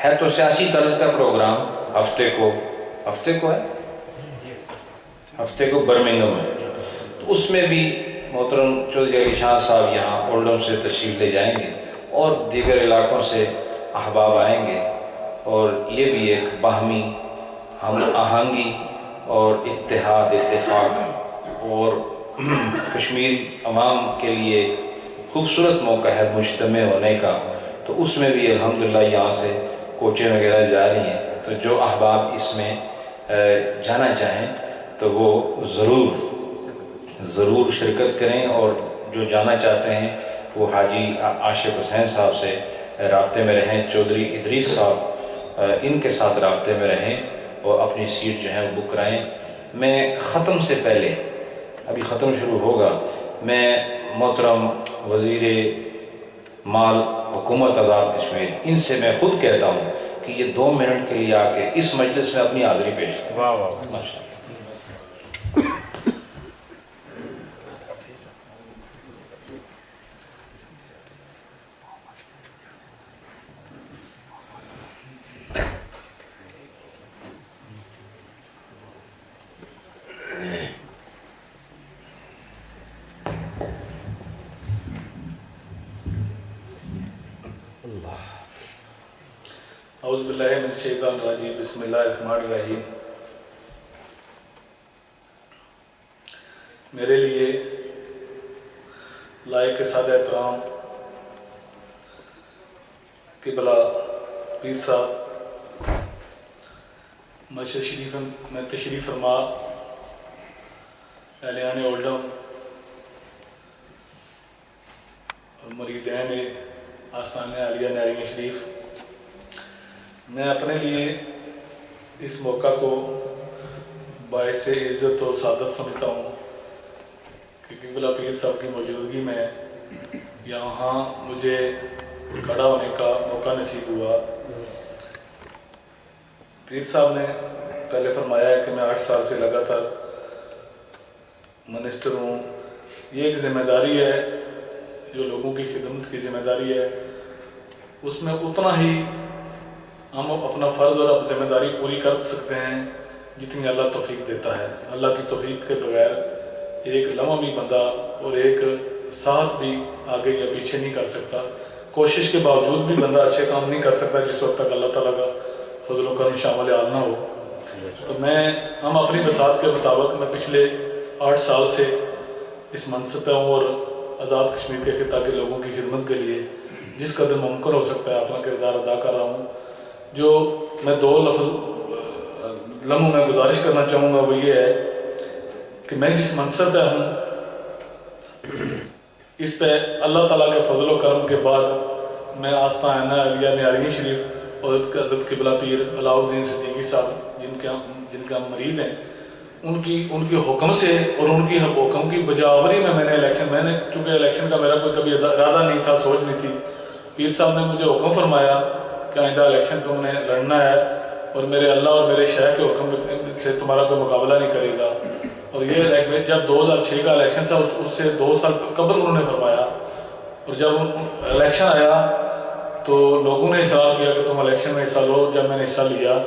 ہے تو سیاسی طرز کا پروگرام، ہفتے کو برمنگھم ہے، تو اس میں بھی محترم چودھری علی شاہ صاحب یہاں اولڈم سے تشریف لے جائیں گے اور دیگر علاقوں سے احباب آئیں گے، اور یہ بھی ایک باہمی ہم آہنگی اور اتحاد اتفاق اور کشمیر عوام کے لیے خوبصورت موقع ہے مجتمع ہونے کا، تو اس میں بھی الحمدللہ یہاں سے کوچیں وغیرہ جا رہی ہیں، تو جو احباب اس میں جانا چاہیں تو وہ ضرور شرکت کریں، اور جو جانا چاہتے ہیں وہ حاجی عاشق حسین صاحب سے رابطے میں رہیں، چودھری ادریس صاحب ان کے ساتھ رابطے میں رہیں اور اپنی سیٹ جو ہے وہ بک کرائیں۔ میں ختم سے پہلے، ابھی ختم شروع ہوگا، میں محترم وزیر مال حکومت آزاد کشمیر ان سے میں خود کہتا ہوں کہ یہ 2 منٹ کے لیے آ کے اس مجلس میں اپنی حاضری پیش کریں۔ واہ واہ ماشاء اللہ۔ اعوذ باللہ من الشیطان الرجیم، بسم اللہ الرحمن الرحیم۔ میرے لیے لائق سادہ احترام قبلہ پیر صاحب میں تشریف فرما اہلیان اولڈم اور مریدین آستانہ عالیہ نعرین شریف، میں اپنے لیے اس موقع کو باعث عزت اور سعادت سمجھتا ہوں کہ قبلہ پیر صاحب کی موجودگی میں یہاں مجھے کھڑا ہونے کا موقع نصیب ہوا۔ پیر صاحب نے پہلے فرمایا ہے کہ میں 8 سال سے لگاتار منسٹر ہوں۔ یہ ایک ذمہ داری ہے جو لوگوں کی خدمت کی ذمہ داری ہے، اس میں اتنا ہی ہم اپنا فرض اور ذمہ داری پوری کر سکتے ہیں جتنی اللہ توفیق دیتا ہے۔ اللہ کی توفیق کے بغیر ایک لمحہ بھی بندہ اور ایک ساتھ بھی آگے یا پیچھے نہیں کر سکتا، کوشش کے باوجود بھی بندہ اچھے کام نہیں کر سکتا جس وقت تک اللہ تعالیٰ کا فضل و کرم شامل حال نہ ہو۔ تو ہم اپنی بساط کے مطابق میں پچھلے 8 سال سے اس منصب پہ ہوں اور آزاد کشمیر کے خطہ کے لوگوں کی خدمت کے لیے جس قدر ممکن ہو سکتا ہے اپنا کردار ادا کر رہا ہوں۔ جو میں 2 لمحوں میں گزارش کرنا چاہوں گا وہ یہ ہے کہ میں جس منصب پہ ہوں اس پہ اللہ تعالیٰ کے فضل و کرم کے بعد میں آستانہ عالیہ نعرین شریف اور حضرت قبلہ پیر علاء الدین صدیقی صاحب جن کے ہم مرید ہیں ان کی حکم سے اور ان کی حکم کی بجاوری میں نے چونکہ الیکشن کا میرا کوئی کبھی ارادہ نہیں تھا، سوچ نہیں تھی، پیر صاحب نے مجھے حکم فرمایا کہ آئندہ الیکشن تم نے لڑنا ہے اور میرے اللہ اور میرے شیخ کے حکم سے تمہارا کوئی مقابلہ نہیں کرے گا۔ اور یہ جب 2006 کا الیکشن تھا اس سے 2 سال قبل انہوں نے فرمایا، اور جب الیکشن آیا تو لوگوں نے اصرار کیا کہ تم الیکشن میں حصہ لو۔ جب میں نے حصہ لیا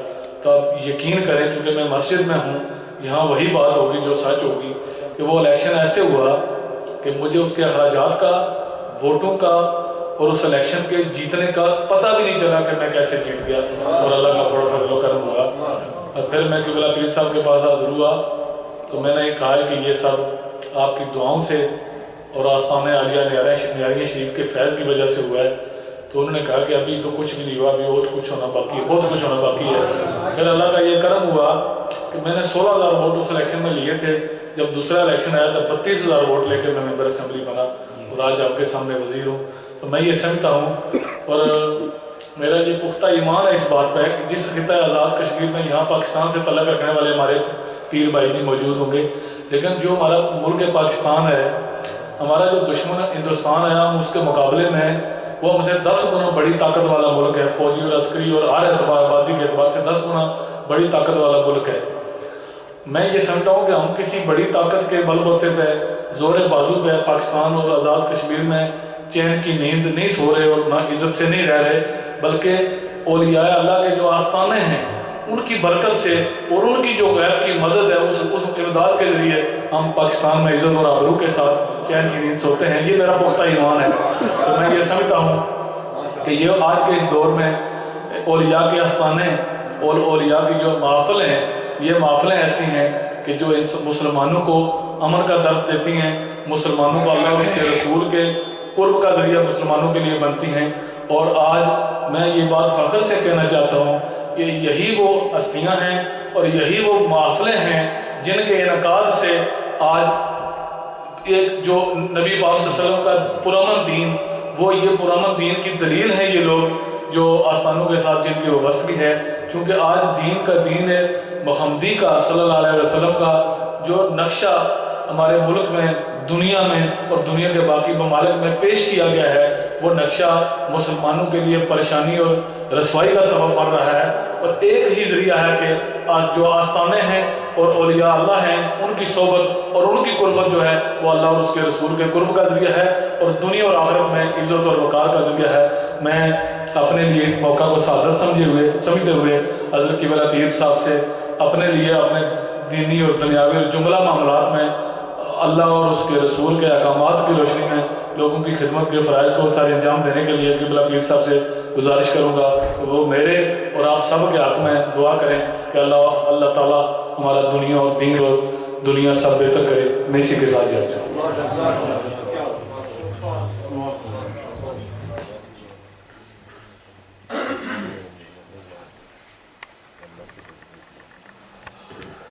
تو آپ یقین کریں چونکہ میں مسجد میں ہوں، یہاں وہی بات ہوگی جو سچ ہوگی کہ وہ الیکشن ایسے ہوا کہ مجھے اس کے اخراجات کا، ووٹوں کا اور اس الیکشن کے جیتنے کا پتہ بھی نہیں چلا کہ میں کیسے جیت گیا، اور اللہ کا بڑا فضل و کرم ہوا۔ اور پھر میں قبلہ پیر صاحب کے پاس حاضر ہوا تو میں نے کہا کہ یہ سب آپ کی دعاؤں سے اور آستانہ عالیہ نعرین شریف کے فیض کی وجہ سے ہوا ہے۔ تو انہوں نے کہا کہ ابھی تو کچھ بھی نہیں ہوا، ابھی اور کچھ ہونا باقی ہے، بہت کچھ ہونا باقی ہے۔ پھر اللہ کا یہ کرم ہوا کہ میں نے 16,000 ووٹ اس الیکشن میں لیے تھے، جب دوسرا الیکشن آیا تو 32,000 ووٹ لے کے میں ممبر اسمبلی بنا اور آج آپ کے سامنے وزیر ہوں۔ تو میں یہ سمجھتا ہوں اور میرا یہ پختہ ایمان ہے اس بات پہ کہ جس خطہ آزاد کشمیر میں یہاں پاکستان سے تعلق رکھنے والے ہمارے پیر بھائی بھی موجود ہوں گے، لیکن جو ہمارا ملک پاکستان ہے، ہمارا جو دشمن ہندوستان ہے، ہم اس کے مقابلے میں وہ ہم سے 10 گنا بڑی طاقت والا ملک ہے، فوجی اور عسکری اور ہر اعتبار آبادی کے اعتبار سے 10 گنا بڑی طاقت والا ملک ہے۔ میں یہ سمجھتا ہوں کہ ہم کسی بڑی طاقت کے بل بوتے پہ، زور بازو پہ پاکستان اور آزاد کشمیر میں چین کی نیند نہیں سو رہے اور نہ عزت سے نہیں رہ رہے، بلکہ اولیاء اللہ کے جو آستانے ہیں ان کی برکت سے اور ان کی جو غیب کی مدد ہے اس امداد کے ذریعے ہم پاکستان میں عزت اور آبرو کے ساتھ چین کی نیند سوتے ہیں. یہ میرا پختہ ایمان ہے. تو میں یہ سمجھتا ہوں کہ یہ آج کے اس دور میں اولیاء کے آستانے اور اولیاء کی جو محافل ہیں، یہ محافلیں ایسی ہیں کہ جو مسلمانوں کو امن کا درس دیتی ہیں، مسلمانوں کو اللہ اور اس کے رسول کے قرب کا ذریعہ مسلمانوں کے لیے بنتی ہیں. اور آج میں یہ بات فخر سے کہنا چاہتا ہوں کہ یہی وہ ہستیاں ہیں اور یہی وہ محافلیں ہیں جن کے انعقاد سے آج ایک جو نبی پاک صلی اللہ علیہ وسلم کا پرامن دین، وہ یہ پرامن دین کی دلیل ہیں یہ لوگ جو آستانوں کے ساتھ جن کی وابستگی ہے. کیونکہ آج دین کا دین محمدی کا صلی اللہ علیہ وسلم کا جو نقشہ ہمارے ملک میں، دنیا میں اور دنیا کے باقی ممالک میں پیش کیا گیا ہے، وہ نقشہ مسلمانوں کے لیے پریشانی اور رسوائی کا سبب بن رہا ہے. اور ایک ہی ذریعہ ہے کہ آج جو آستانے ہیں اور اولیاء اللہ ہیں ان کی صحبت اور ان کی قربت جو ہے وہ اللہ اور اس کے رسول کے قرب کا ذریعہ ہے اور دنیا اور آخرت میں عزت اور وقار کا ذریعہ ہے. میں اپنے لیے اس موقع کو سعادت سمجھتے ہوئے حضرت قبلہ پیر صاحب سے اپنے لیے اپنے دینی اور دنیاوی اور جملہ معاملات میں اللہ اور اس کے رسول کے احکامات کی روشنی میں لوگوں کی خدمت کے فرائض کو سارے انجام دینے کے لیے قبلہ پیر صاحب سے گزارش کروں گا وہ میرے اور آپ سب کے حق میں دعا کریں کہ اللہ تعالیٰ ہمارا دنیا اور دین اور دنیا سب بہتر کرے. میں اسی کے ساتھ جاتا ہوں.